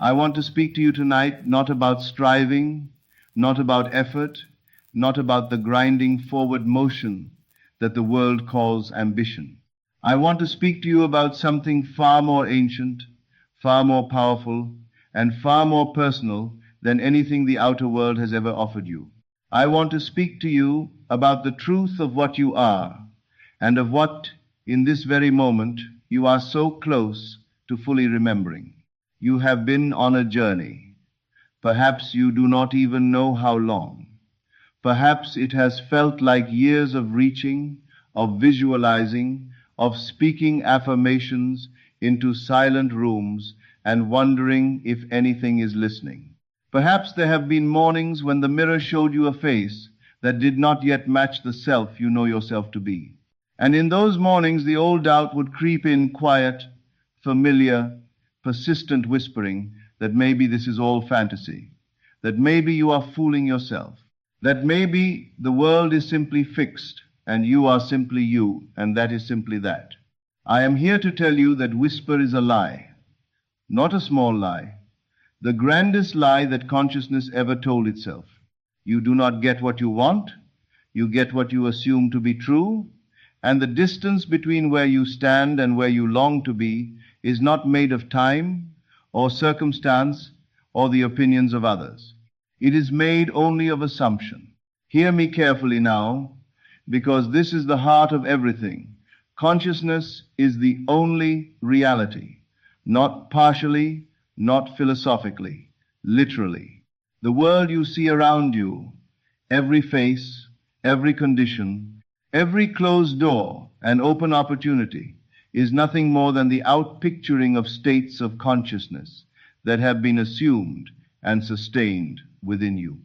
I want to speak to you tonight not about striving, not about effort, not about the grinding forward motion that the world calls ambition. I want to speak to you about something far more ancient, far more powerful, and far more personal than anything the outer world has ever offered you. I want to speak to you about the truth of what you are, and of what, in this very moment, you are so close to fully remembering. You have been on a journey. Perhaps you do not even know how long. Perhaps it has felt like years of reaching, of visualizing, of speaking affirmations into silent rooms and wondering if anything is listening. Perhaps there have been mornings when the mirror showed you a face that did not yet match the self you know yourself to be. And in those mornings, the old doubt would creep in, quiet, familiar, persistent whispering that maybe this is all fantasy, that maybe you are fooling yourself, that maybe the world is simply fixed and you are simply you, and that is simply that. I am here to tell you that whisper is a lie, not a small lie, the grandest lie that consciousness ever told itself. You do not get what you want, you get what you assume to be true, and the distance between where you stand and where you long to be is not made of time or circumstance or the opinions of others. It is made only of assumption. Hear me carefully now, because this is the heart of everything. Consciousness is the only reality, not partially, not philosophically, literally. The world you see around you, every face, every condition, every closed door and open opportunity, is nothing more than the outpicturing of states of consciousness that have been assumed and sustained within you.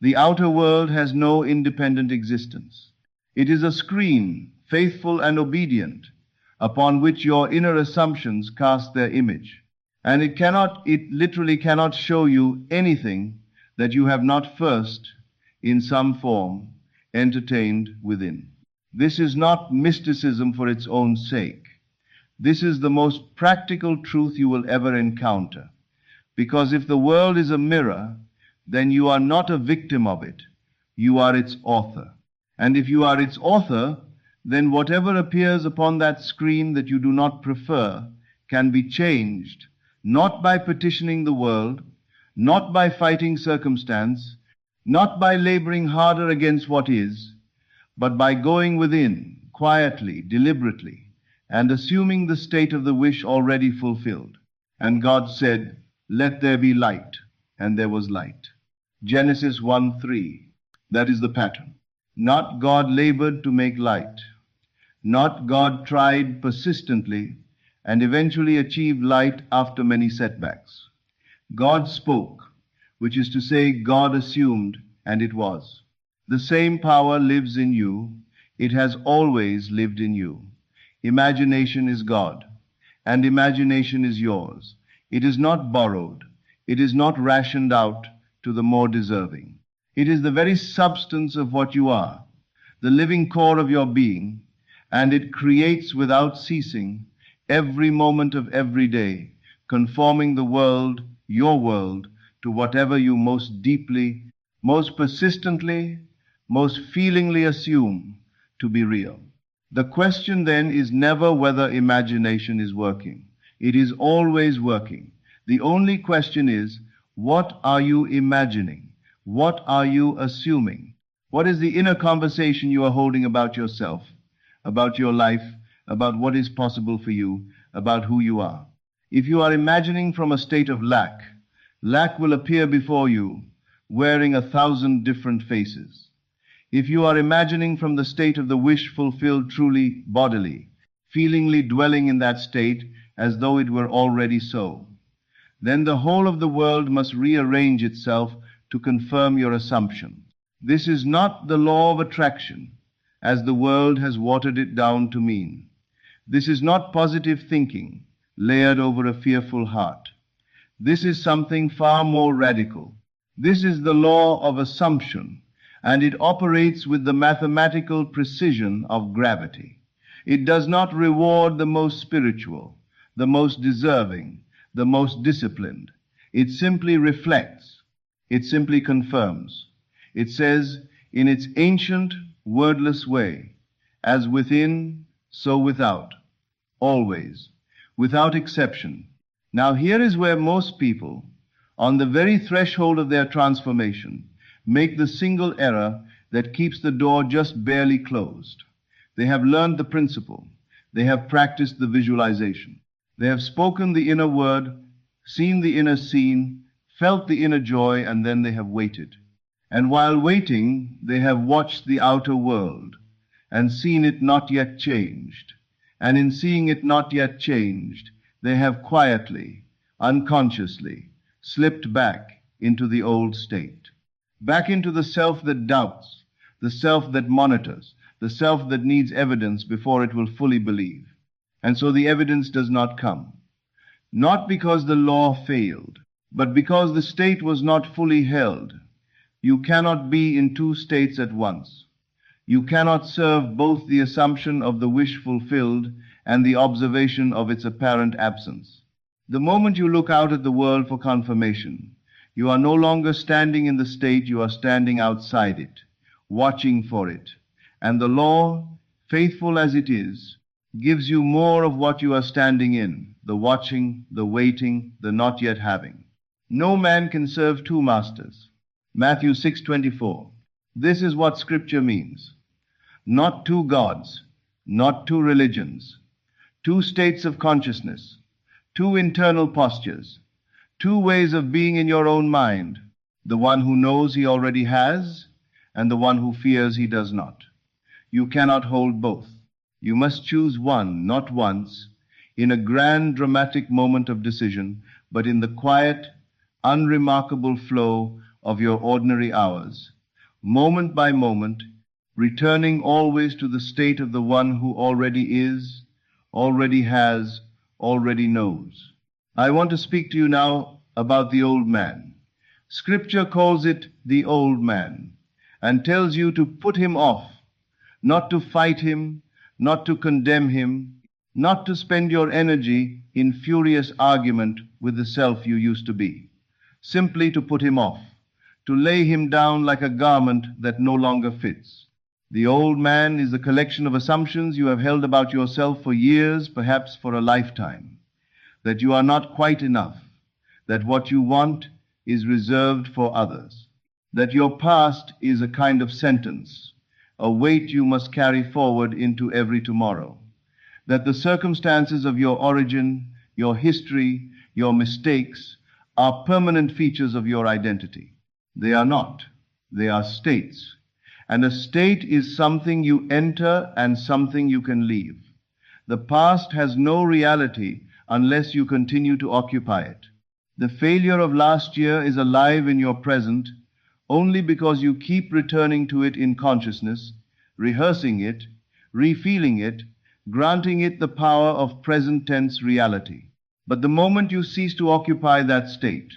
The outer world has no independent existence. It is a screen, faithful and obedient, upon which your inner assumptions cast their image. And it literally cannot show you anything that you have not first, in some form, entertained within. This is not mysticism for its own sake. This is the most practical truth you will ever encounter. Because if the world is a mirror, then you are not a victim of it. You are its author. And if you are its author, then whatever appears upon that screen that you do not prefer can be changed, not by petitioning the world, not by fighting circumstance, not by laboring harder against what is, but by going within, quietly, deliberately, and assuming the state of the wish already fulfilled. And God said, "Let there be light," and there was light. Genesis 1:3. That is the pattern. Not God labored to make light. Not God tried persistently and eventually achieved light after many setbacks. God spoke, which is to say, God assumed, and it was. The same power lives in you. It has always lived in you. Imagination is God, and imagination is yours. It is not borrowed. It is not rationed out to the more deserving. It is the very substance of what you are, the living core of your being, and it creates without ceasing every moment of every day, conforming the world, your world, to whatever you most deeply, most persistently, most feelingly assume to be real. The question then is never whether imagination is working. It is always working. The only question is, what are you imagining? What are you assuming? What is the inner conversation you are holding about yourself, about your life, about what is possible for you, about who you are? If you are imagining from a state of lack, lack will appear before you, wearing 1,000 different faces. If you are imagining from the state of the wish fulfilled truly bodily, feelingly dwelling in that state as though it were already so, then the whole of the world must rearrange itself to confirm your assumption. This is not the law of attraction, as the world has watered it down to mean. This is not positive thinking, layered over a fearful heart. This is something far more radical. This is the law of assumption, and it operates with the mathematical precision of gravity. It does not reward the most spiritual, the most deserving, the most disciplined. It simply reflects. It simply confirms. It says, in its ancient, wordless way, as within, so without, always, without exception. Now here is where most people, on the very threshold of their transformation, make the single error that keeps the door just barely closed. They have learned the principle. They have practiced the visualization. They have spoken the inner word, seen the inner scene, felt the inner joy, and then they have waited. And while waiting, they have watched the outer world and seen it not yet changed. And in seeing it not yet changed, they have quietly, unconsciously, slipped back into the old state, back into the self that doubts, the self that monitors, the self that needs evidence before it will fully believe. And so the evidence does not come. Not because the law failed, but because the state was not fully held. You cannot be in two states at once. You cannot serve both the assumption of the wish fulfilled and the observation of its apparent absence. The moment you look out at the world for confirmation, you are no longer standing in the state, you are standing outside it, watching for it. And the law, faithful as it is, gives you more of what you are standing in, the watching, the waiting, the not yet having. No man can serve two masters. Matthew 6:24. This is what Scripture means. Not two gods, not two religions, two states of consciousness, two internal postures, two ways of being in your own mind, the one who knows he already has and the one who fears he does not. You cannot hold both. You must choose one, not once, in a grand dramatic moment of decision, but in the quiet, unremarkable flow of your ordinary hours, moment by moment, returning always to the state of the one who already is, already has, already knows. I want to speak to you now about the old man. Scripture calls it the old man and tells you to put him off, not to fight him, not to condemn him, not to spend your energy in furious argument with the self you used to be. Simply to put him off, to lay him down like a garment that no longer fits. The old man is the collection of assumptions you have held about yourself for years, perhaps for a lifetime. That you are not quite enough, that what you want is reserved for others, that your past is a kind of sentence, a weight you must carry forward into every tomorrow, that the circumstances of your origin, your history, your mistakes are permanent features of your identity. They are not. They are states. And a state is something you enter and something you can leave. The past has no reality unless you continue to occupy it. The failure of last year is alive in your present only because you keep returning to it in consciousness, rehearsing it, refeeling it, granting it the power of present tense reality. But the moment you cease to occupy that state,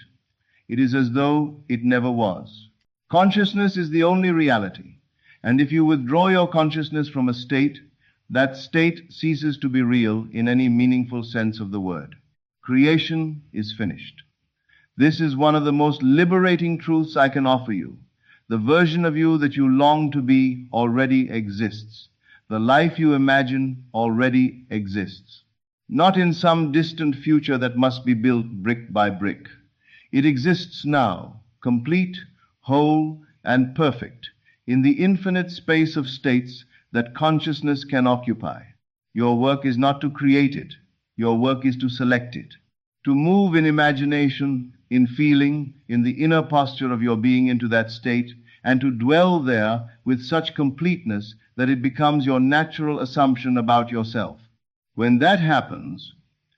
it is as though it never was. Consciousness is the only reality, and if you withdraw your consciousness from a state, that state ceases to be real in any meaningful sense of the word. Creation is finished. This is one of the most liberating truths I can offer you. The version of you that you long to be already exists. The life you imagine already exists. Not in some distant future that must be built brick by brick. It exists now, complete, whole, and perfect, in the infinite space of states that consciousness can occupy. Your work is not to create it. Your work is to select it. To move in imagination, in feeling, in the inner posture of your being into that state, and to dwell there with such completeness that it becomes your natural assumption about yourself. When that happens,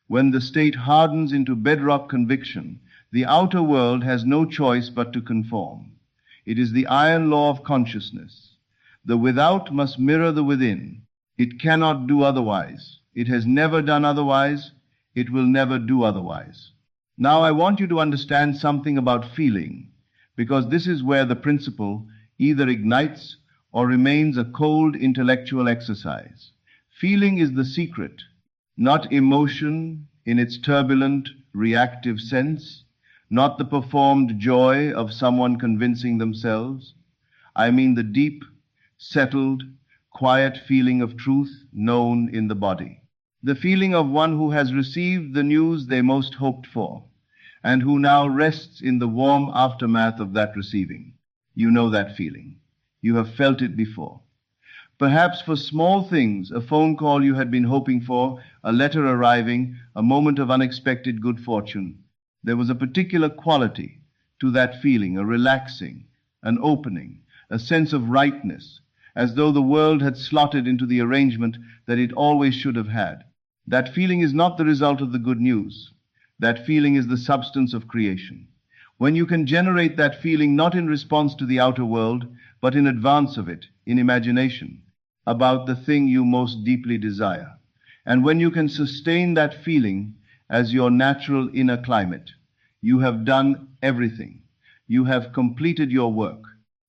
when the state hardens into bedrock conviction, the outer world has no choice but to conform. It is the iron law of consciousness. The without must mirror the within. It cannot do otherwise. It has never done otherwise. It will never do otherwise. Now I want you to understand something about feeling, because this is where the principle either ignites or remains a cold intellectual exercise. Feeling is the secret, not emotion in its turbulent, reactive sense, not the performed joy of someone convincing themselves. I mean the deep, settled, quiet feeling of truth known in the body. The feeling of one who has received the news they most hoped for, and who now rests in the warm aftermath of that receiving. You know that feeling. You have felt it before. Perhaps for small things, a phone call you had been hoping for, a letter arriving, a moment of unexpected good fortune. There was a particular quality to that feeling, a relaxing, an opening, a sense of rightness, as though the world had slotted into the arrangement that it always should have had. That feeling is not the result of the good news. That feeling is the substance of creation. When you can generate that feeling not in response to the outer world, but in advance of it, in imagination, about the thing you most deeply desire, and when you can sustain that feeling as your natural inner climate, you have done everything. You have completed your work.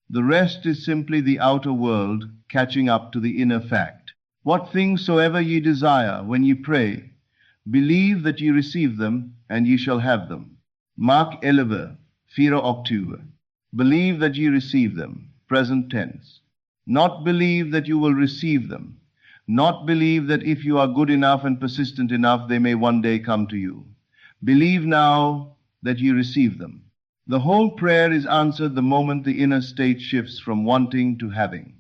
The rest is simply the outer world catching up to the inner fact. What things soever ye desire when ye pray, believe that ye receive them, and ye shall have them. Mark 11, 4 October. Believe that ye receive them, present tense. Not believe that you will receive them. Not believe that if you are good enough and persistent enough, they may one day come to you. Believe now that ye receive them. The whole prayer is answered the moment the inner state shifts from wanting to having,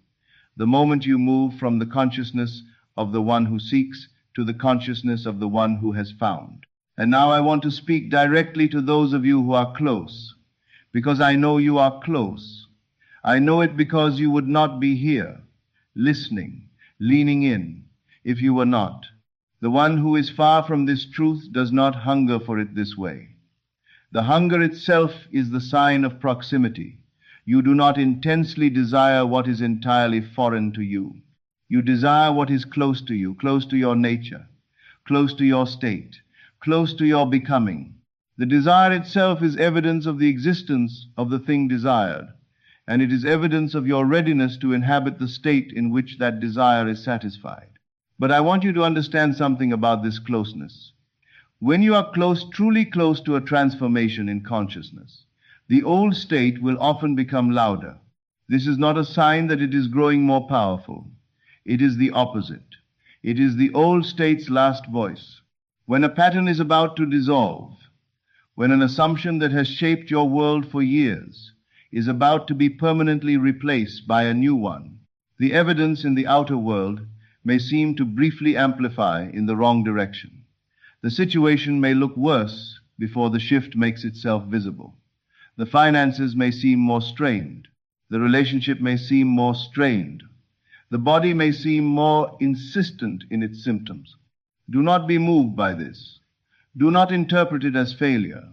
the moment you move from the consciousness of the one who seeks to the consciousness of the one who has found. And now I want to speak directly to those of you who are close, because I know you are close. I know it because you would not be here, listening, leaning in, if you were not. The one who is far from this truth does not hunger for it this way. The hunger itself is the sign of proximity. You do not intensely desire what is entirely foreign to you. You desire what is close to you, close to your nature, close to your state, close to your becoming. The desire itself is evidence of the existence of the thing desired, and it is evidence of your readiness to inhabit the state in which that desire is satisfied. But I want you to understand something about this closeness. When you are close, truly close to a transformation in consciousness, the old state will often become louder. This is not a sign that it is growing more powerful. It is the opposite. It is the old state's last voice. When a pattern is about to dissolve, when an assumption that has shaped your world for years is about to be permanently replaced by a new one, the evidence in the outer world may seem to briefly amplify in the wrong direction. The situation may look worse before the shift makes itself visible. The finances may seem more strained. The relationship may seem more strained. The body may seem more insistent in its symptoms. Do not be moved by this. Do not interpret it as failure.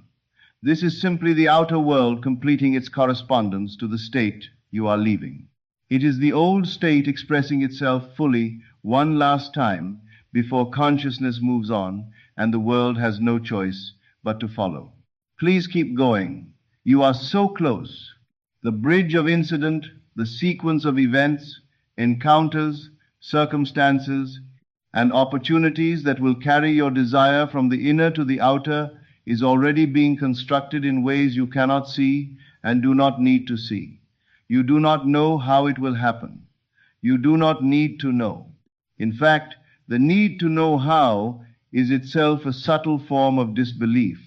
This is simply the outer world completing its correspondence to the state you are leaving. It is the old state expressing itself fully one last time before consciousness moves on and the world has no choice but to follow. Please keep going. You are so close. The bridge of incident, the sequence of events, encounters, circumstances, and opportunities that will carry your desire from the inner to the outer is already being constructed in ways you cannot see and do not need to see. You do not know how it will happen. You do not need to know. In fact, the need to know how is itself a subtle form of disbelief,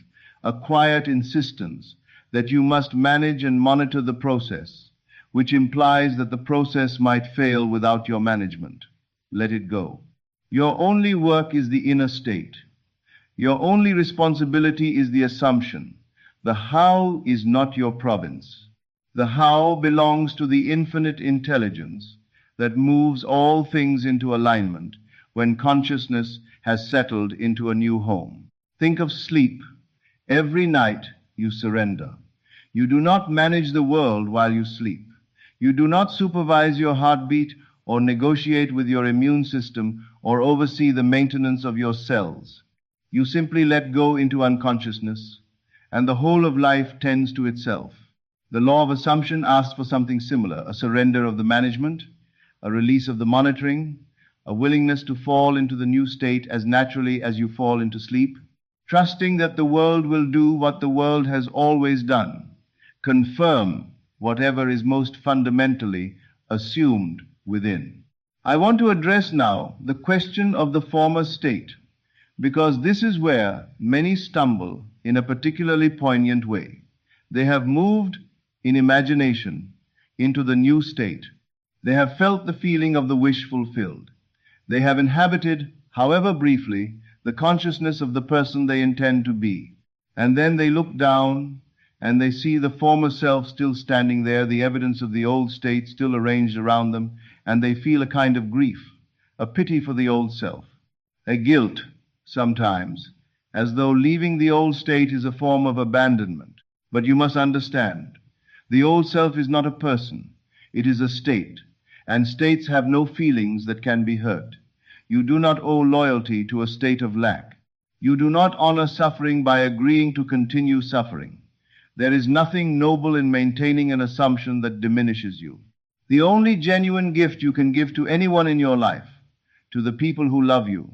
a quiet insistence that you must manage and monitor the process, which implies that the process might fail without your management. Let it go. Your only work is the inner state. Your only responsibility is the assumption. The how is not your province. The how belongs to the infinite intelligence that moves all things into alignment when consciousness has settled into a new home. Think of sleep. Every night you surrender. You do not manage the world while you sleep. You do not supervise your heartbeat or negotiate with your immune system or oversee the maintenance of your cells. You simply let go into unconsciousness, and the whole of life tends to itself. The law of assumption asks for something similar, a surrender of the management, a release of the monitoring, a willingness to fall into the new state as naturally as you fall into sleep. trusting that the world will do what the world has always done, confirm whatever is most fundamentally assumed within. I want to address now the question of the former state, because this is where many stumble in a particularly poignant way. They have moved in imagination into the new state. They have felt the feeling of the wish fulfilled. They have inhabited, however briefly, the consciousness of the person they intend to be. And then they look down and they see the former self still standing there, the evidence of the old state still arranged around them, and they feel a kind of grief, a pity for the old self, a guilt sometimes, as though leaving the old state is a form of abandonment. But you must understand, the old self is not a person, it is a state, and states have no feelings that can be hurt. You do not owe loyalty to a state of lack. You do not honor suffering by agreeing to continue suffering. There is nothing noble in maintaining an assumption that diminishes you. The only genuine gift you can give to anyone in your life, to the people who love you,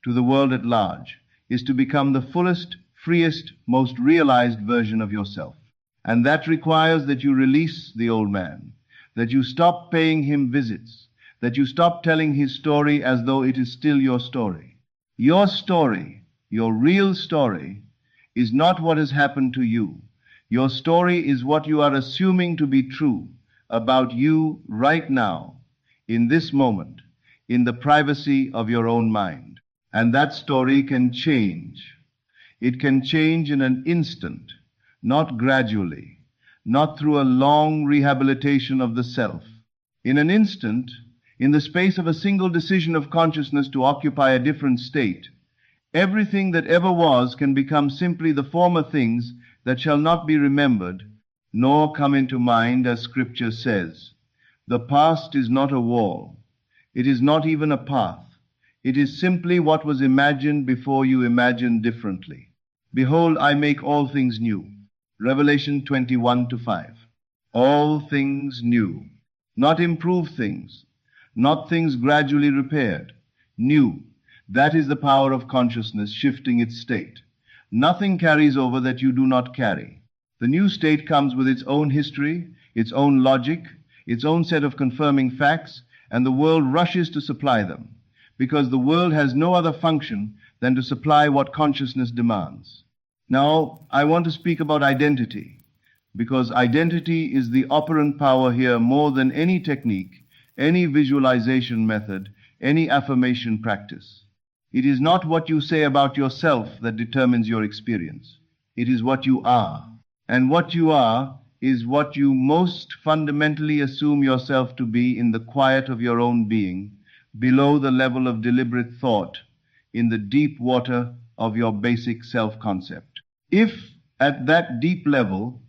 to the world at large, is to become the fullest, freest, most realized version of yourself. And that requires that you release the old man, that you stop paying him visits, that you stop telling his story as though it is still your story. Your story, your real story, is not what has happened to you. Your story is what you are assuming to be true about you right now, in this moment, in the privacy of your own mind. And that story can change. It can change in an instant, not gradually, not through a long rehabilitation of the self. In an instant, in the space of a single decision of consciousness to occupy a different state, everything that ever was can become simply the former things that shall not be remembered, nor come into mind, as Scripture says. The past is not a wall. It is not even a path. It is simply what was imagined before you imagined differently. Behold, I make all things new. Revelation 21:5. All things new. Not improved things. Not things gradually repaired. New. That is the power of consciousness shifting its state. Nothing carries over that you do not carry. The new state comes with its own history, its own logic, its own set of confirming facts, and the world rushes to supply them, because the world has no other function than to supply what consciousness demands. Now, I want to speak about identity, because identity is the operant power here more than any technique, any visualization method, any affirmation practice. It is not what you say about yourself that determines your experience. It is what you are. And what you are is what you most fundamentally assume yourself to be in the quiet of your own being, below the level of deliberate thought, in the deep water of your basic self-concept. If, at that deep level,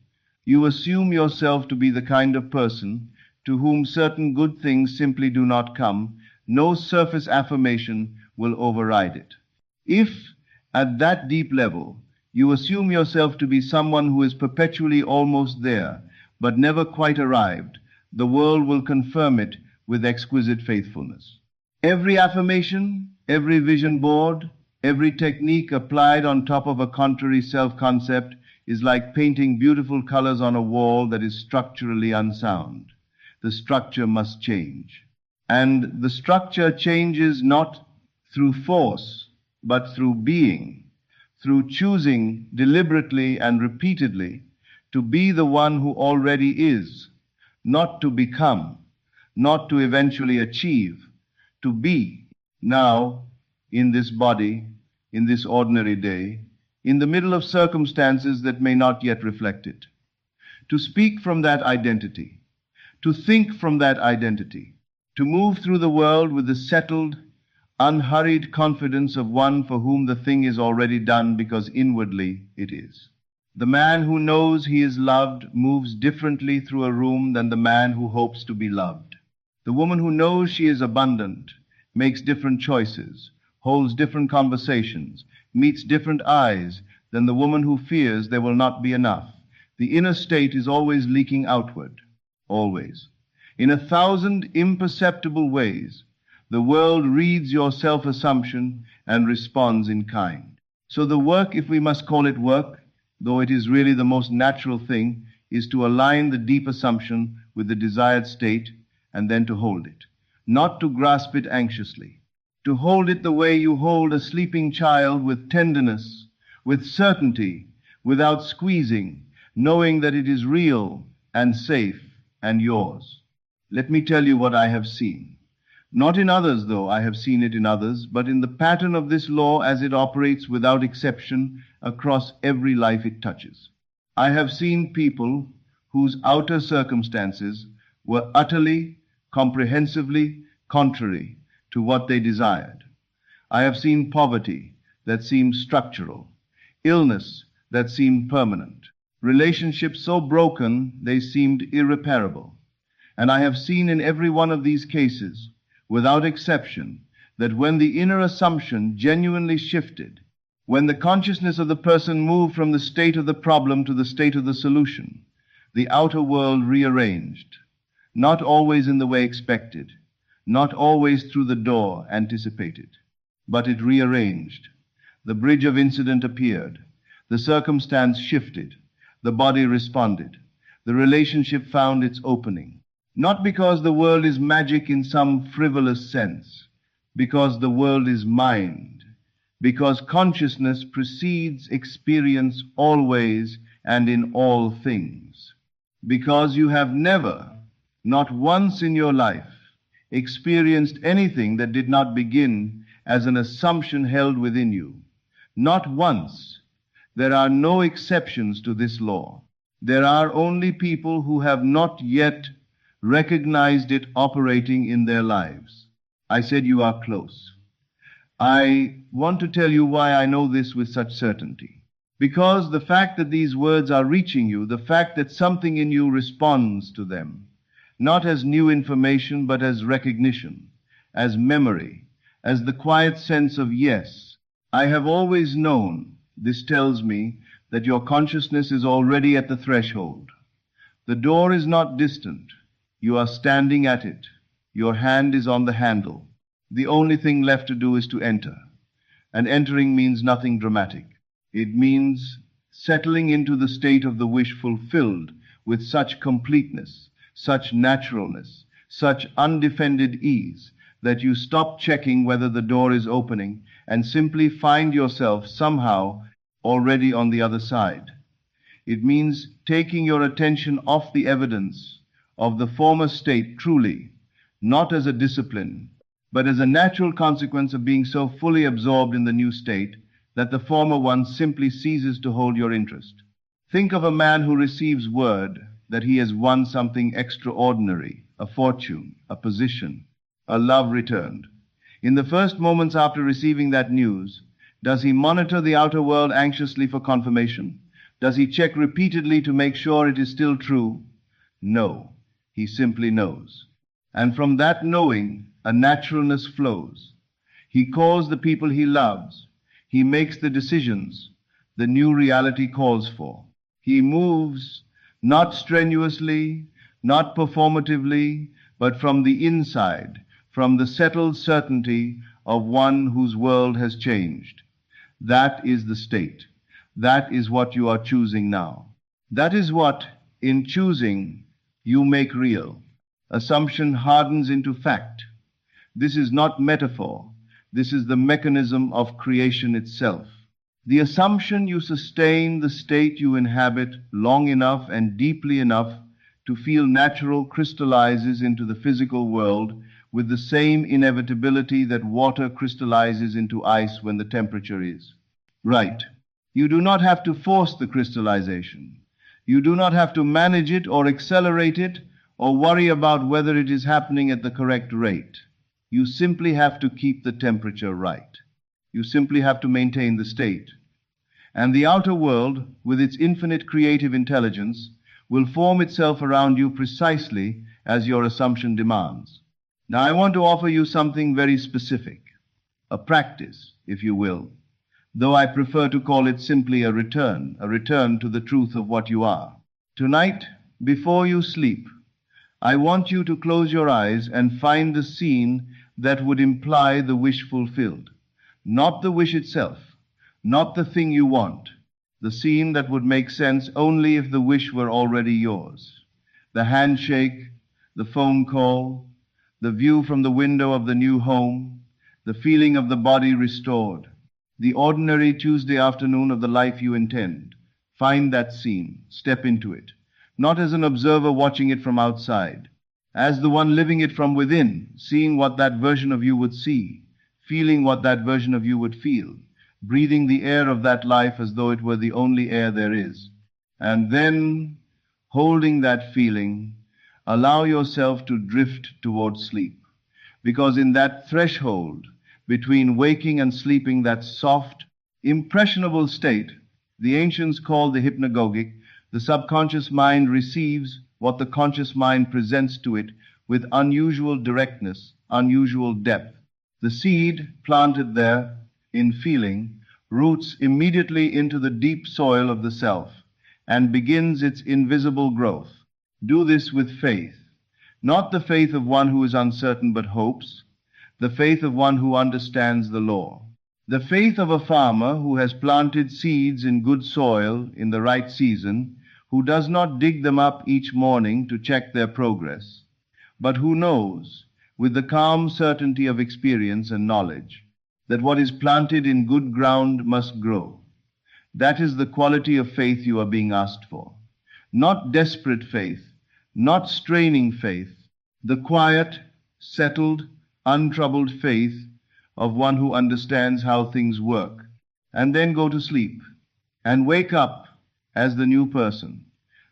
you assume yourself to be the kind of person to whom certain good things simply do not come, no surface affirmation will override it. If, at that deep level, you assume yourself to be someone who is perpetually almost there, but never quite arrived, the world will confirm it with exquisite faithfulness. Every affirmation, every vision board, every technique applied on top of a contrary self-concept is like painting beautiful colors on a wall that is structurally unsound. The structure must change. And the structure changes not through force, but through being, through choosing deliberately and repeatedly to be the one who already is, not to become, not to eventually achieve, to be now in this body, in this ordinary day, in the middle of circumstances that may not yet reflect it. To speak from that identity, to think from that identity, to move through the world with the settled, unhurried confidence of one for whom the thing is already done because inwardly it is. The man who knows he is loved moves differently through a room than the man who hopes to be loved. The woman who knows she is abundant makes different choices, holds different conversations, meets different eyes than the woman who fears there will not be enough. The inner state is always leaking outward, always. In 1,000 imperceptible ways, the world reads your self-assumption and responds in kind. So the work, if we must call it work, though it is really the most natural thing, is to align the deep assumption with the desired state and then to hold it. Not to grasp it anxiously. To hold it the way you hold a sleeping child, with tenderness, with certainty, without squeezing, knowing that it is real and safe and yours. Let me tell you what I have seen. Not in others, though I have seen it in others, but in the pattern of this law as it operates without exception across every life it touches. I have seen people whose outer circumstances were utterly, comprehensively contrary to what they desired. I have seen poverty that seemed structural, illness that seemed permanent, relationships so broken they seemed irreparable. And I have seen in every one of these cases, without exception, that when the inner assumption genuinely shifted, when the consciousness of the person moved from the state of the problem to the state of the solution, the outer world rearranged, not always in the way expected, not always through the door anticipated, but it rearranged. The bridge of incident appeared, the circumstance shifted, the body responded, the relationship found its opening. Not because the world is magic in some frivolous sense, because the world is mind, because consciousness precedes experience always and in all things, because you have never, not once in your life, experienced anything that did not begin as an assumption held within you. Not once. There are no exceptions to this law. There are only people who have not yet recognized it operating in their lives. I said you are close. I want to tell you why I know this with such certainty. Because the fact that these words are reaching you, the fact that something in you responds to them, not as new information, but as recognition, as memory, as the quiet sense of yes. I have always known, this tells me, that your consciousness is already at the threshold. The door is not distant. You are standing at it. Your hand is on the handle. The only thing left to do is to enter. And entering means nothing dramatic. It means settling into the state of the wish fulfilled with such completeness, such naturalness, such undefended ease, that you stop checking whether the door is opening and simply find yourself somehow already on the other side. It means taking your attention off the evidence of the former state truly, not as a discipline, but as a natural consequence of being so fully absorbed in the new state that the former one simply ceases to hold your interest. Think of a man who receives word that he has won something extraordinary, a fortune, a position, a love returned. In the first moments after receiving that news, does he monitor the outer world anxiously for confirmation? Does he check repeatedly to make sure it is still true? No. He simply knows. And from that knowing, a naturalness flows. He calls the people he loves. He makes the decisions the new reality calls for. He moves not strenuously, not performatively, but from the inside, from the settled certainty of one whose world has changed. That is the state. That is what you are choosing now. That is what, in choosing, you make real. Assumption hardens into fact. This is not metaphor. This is the mechanism of creation itself. The assumption you sustain the state you inhabit long enough and deeply enough to feel natural crystallizes into the physical world with the same inevitability that water crystallizes into ice when the temperature is right. You do not have to force the crystallization. You do not have to manage it or accelerate it or worry about whether it is happening at the correct rate. You simply have to keep the temperature right. You simply have to maintain the state. And the outer world, with its infinite creative intelligence, will form itself around you precisely as your assumption demands. Now I want to offer you something very specific, a practice, if you will, though I prefer to call it simply a return to the truth of what you are. Tonight, before you sleep, I want you to close your eyes and find the scene that would imply the wish fulfilled. Not the wish itself, not the thing you want, the scene that would make sense only if the wish were already yours. The handshake, the phone call, the view from the window of the new home, the feeling of the body restored, the ordinary Tuesday afternoon of the life you intend. Find that scene, step into it, not as an observer watching it from outside, as the one living it from within, seeing what that version of you would see, feeling what that version of you would feel, breathing the air of that life as though it were the only air there is. And then, holding that feeling, allow yourself to drift towards sleep. Because in that threshold between waking and sleeping, that soft, impressionable state, the ancients called the hypnagogic, the subconscious mind receives what the conscious mind presents to it with unusual directness, unusual depth. The seed planted there in feeling roots immediately into the deep soil of the self and begins its invisible growth. Do this with faith, not the faith of one who is uncertain but hopes, the faith of one who understands the law. The faith of a farmer who has planted seeds in good soil in the right season, who does not dig them up each morning to check their progress, but who knows, with the calm certainty of experience and knowledge, that what is planted in good ground must grow. That is the quality of faith you are being asked for. Not desperate faith, not straining faith, the quiet, settled, untroubled faith of one who understands how things work, and then go to sleep and wake up as the new person,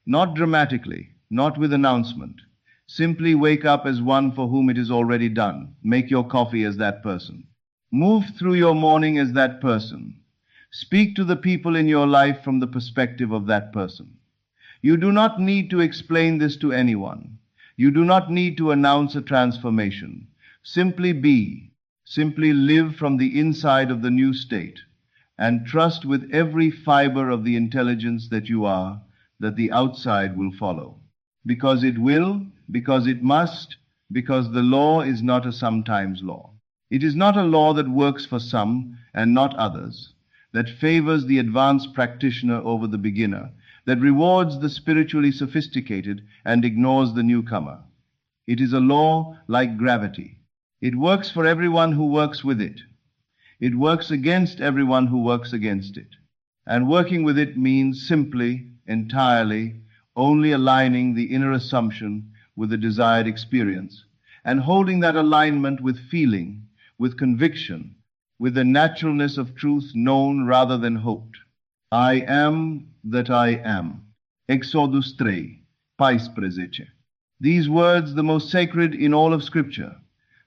not dramatically, not with announcement. Simply wake up as one for whom it is already done. Make your coffee as that person. Move through your morning as that person. Speak to the people in your life from the perspective of that person. You do not need to explain this to anyone. You do not need to announce a transformation. Simply be. Simply live from the inside of the new state, and trust with every fiber of the intelligence that you are that the outside will follow. Because it will, because it must, because the law is not a sometimes law. It is not a law that works for some and not others, that favors the advanced practitioner over the beginner, that rewards the spiritually sophisticated and ignores the newcomer. It is a law like gravity. It works for everyone who works with it. It works against everyone who works against it. And working with it means simply, entirely, only aligning the inner assumption with the desired experience, and holding that alignment with feeling, with conviction, with the naturalness of truth known rather than hoped. I am that I am. Exodus 3, 14. These words, the most sacred in all of Scripture,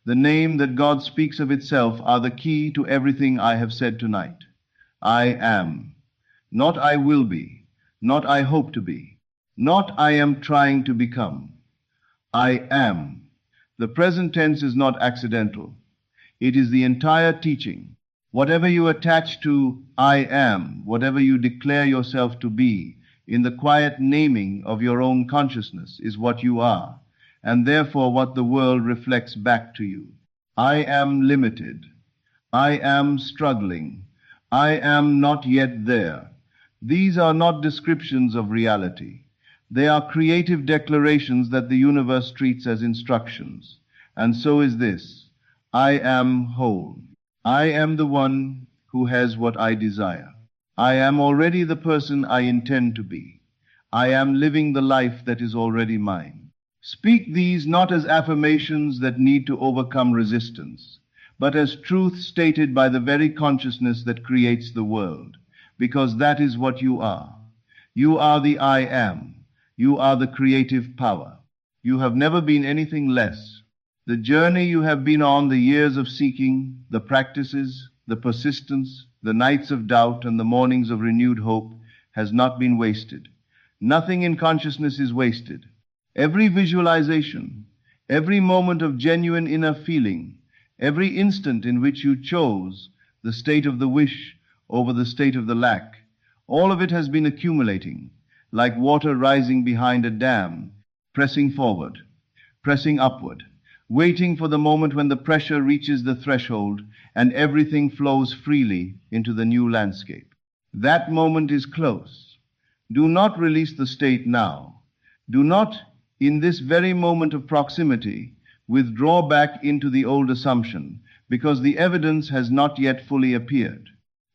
the name that God speaks of itself, are the key to everything I have said tonight. I am. Not I will be, not I hope to be, not I am trying to become. I am. The present tense is not accidental. It is the entire teaching. Whatever you attach to I am, whatever you declare yourself to be, in the quiet naming of your own consciousness, is what you are, and therefore what the world reflects back to you. I am limited. I am struggling. I am not yet there. These are not descriptions of reality. They are creative declarations that the universe treats as instructions. And so is this. I am whole. I am the one who has what I desire. I am already the person I intend to be. I am living the life that is already mine. Speak these not as affirmations that need to overcome resistance, but as truth stated by the very consciousness that creates the world, because that is what you are. You are the I am. You are the creative power. You have never been anything less. The journey you have been on, the years of seeking, the practices, the persistence, the nights of doubt and the mornings of renewed hope, has not been wasted. Nothing in consciousness is wasted. Every visualization, every moment of genuine inner feeling, every instant in which you chose the state of the wish over the state of the lack, all of it has been accumulating, like water rising behind a dam, pressing forward, pressing upward, waiting for the moment when the pressure reaches the threshold and everything flows freely into the new landscape. That moment is close. Do not release the state now. Do not, in this very moment of proximity, withdraw back into the old assumption, because the evidence has not yet fully appeared.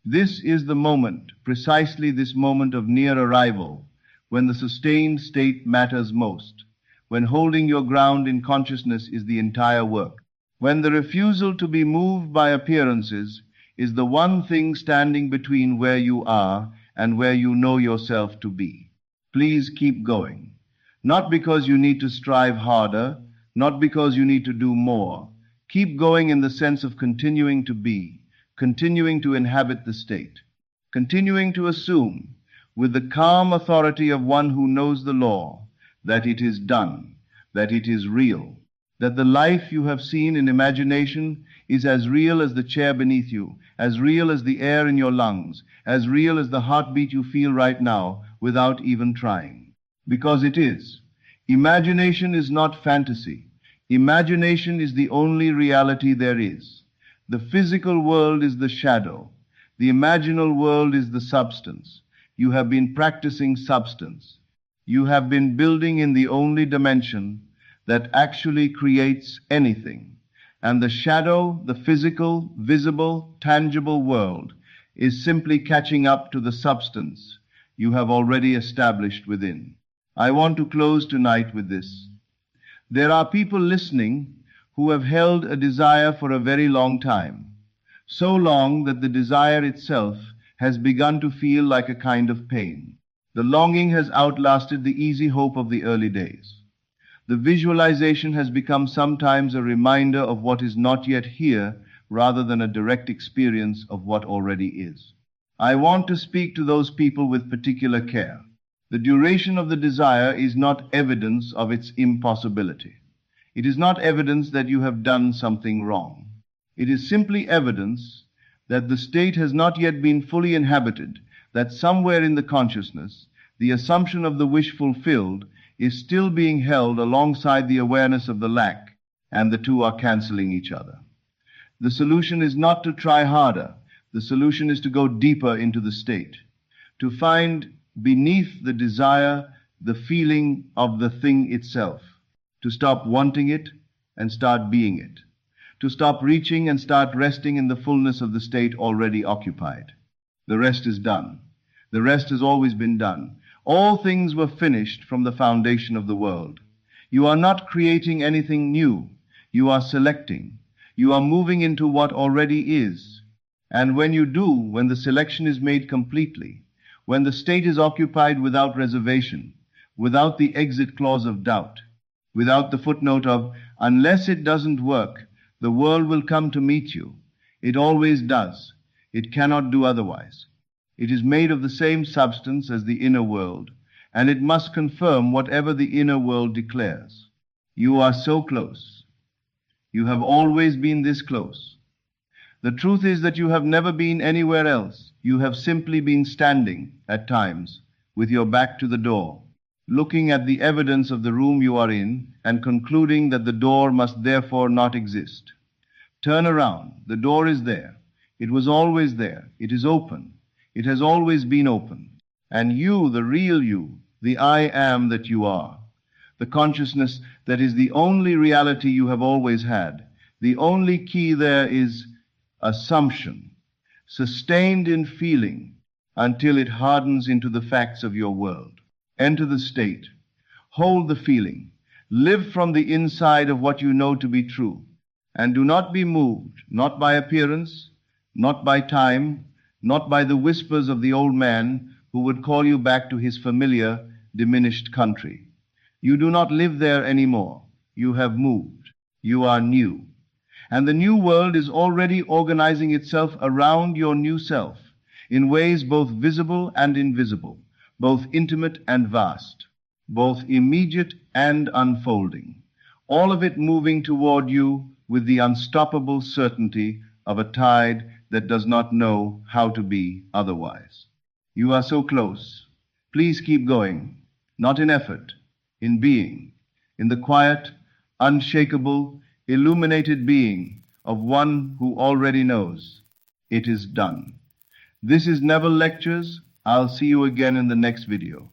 This is the moment, precisely this moment of near arrival, when the sustained state matters most, when holding your ground in consciousness is the entire work, when the refusal to be moved by appearances is the one thing standing between where you are and where you know yourself to be. Please keep going. Not because you need to strive harder, not because you need to do more. Keep going in the sense of continuing to be, continuing to inhabit the state, continuing to assume, with the calm authority of one who knows the law, that it is done, that it is real, that the life you have seen in imagination is as real as the chair beneath you, as real as the air in your lungs, as real as the heartbeat you feel right now without even trying. Because it is. Imagination is not fantasy. Imagination is the only reality there is. The physical world is the shadow. The imaginal world is the substance. You have been practicing substance. You have been building in the only dimension that actually creates anything. And the shadow, the physical, visible, tangible world is simply catching up to the substance you have already established within. I want to close tonight with this. There are people listening who have held a desire for a very long time, so long that the desire itself has begun to feel like a kind of pain. The longing has outlasted the easy hope of the early days. The visualization has become sometimes a reminder of what is not yet here rather than a direct experience of what already is. I want to speak to those people with particular care. The duration of the desire is not evidence of its impossibility. It is not evidence that you have done something wrong. It is simply evidence that the state has not yet been fully inhabited, that somewhere in the consciousness, the assumption of the wish fulfilled is still being held alongside the awareness of the lack, and the two are canceling each other. The solution is not to try harder. The solution is to go deeper into the state, to find beneath the desire the feeling of the thing itself, to stop wanting it and start being it, to stop reaching and start resting in the fullness of the state already occupied. The rest is done. The rest has always been done. All things were finished from the foundation of the world. You are not creating anything new. You are selecting. You are moving into what already is. And when you do, when the selection is made completely, when the state is occupied without reservation, without the exit clause of doubt, without the footnote of, unless it doesn't work, the world will come to meet you. It always does. It cannot do otherwise. It is made of the same substance as the inner world, and it must confirm whatever the inner world declares. You are so close. You have always been this close. The truth is that you have never been anywhere else. You have simply been standing, at times, with your back to the door, looking at the evidence of the room you are in, and concluding that the door must therefore not exist. Turn around. The door is there. It was always there. It is open. It has always been open. And you, the real you, the I am that you are, the consciousness that is the only reality you have always had, the only key there is assumption, sustained in feeling until it hardens into the facts of your world. Enter the state. Hold the feeling. Live from the inside of what you know to be true. And do not be moved, not by appearance, not by time, not by the whispers of the old man who would call you back to his familiar, diminished country. You do not live there anymore. You have moved. You are new. And the new world is already organizing itself around your new self in ways both visible and invisible, both intimate and vast, both immediate and unfolding, all of it moving toward you with the unstoppable certainty of a tide that does not know how to be otherwise. You are so close. Please keep going, not in effort, in being, in the quiet, unshakable, illuminated being of one who already knows. It is done. This is Neville Lectures. I'll see you again in the next video.